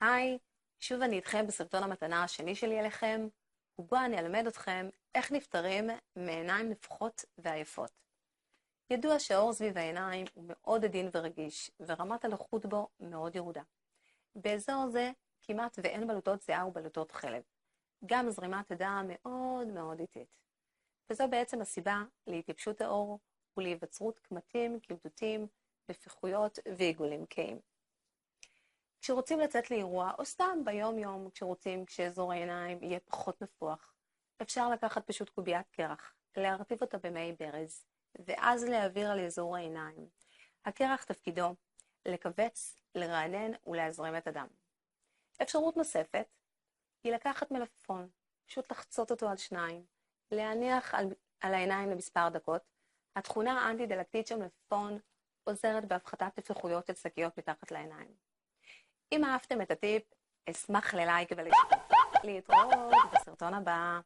היי, שוב אני איתכם בסרטון המתנה השני שלי אליכם, ובו אני אלמד אתכם איך נפטרים מעיניים נפוחות ועייפות. ידוע שהאור סביב העיניים הוא מאוד עדין ורגיש, ורמת הלחות בו מאוד ירודה. באזור זה כמעט ואין בלוטות זיעה ובלוטות חלב. גם זרימת הדם מאוד מאוד איטית. וזו בעצם הסיבה להתייבשות האור ולהיווצרות קמטים, קמטוטים, נפיחויות ועיגולים קהים. כשרוצים לצאת לאירוע, או סתם ביום יום כשאזור העיניים יהיה פחות נפוח, אפשר לקחת פשוט קוביית קרח, להרטיב אותה במי ברז, ואז להעביר על אזור העיניים. הקרח תפקידו לכווץ, לרענן ולהזרים את הדם. אפשרות נוספת היא לקחת מלפפון, פשוט לחצות אותו על שניים, להניח על העיניים למספר דקות. התכונה האנטי-דלקתית של מלפפון עוזרת בהפחתת נפיחויות של שקיות מתחת לעיניים. אם אהבתם את הטיפ, אשמח ללייק ולהתראות בסרטון הבא.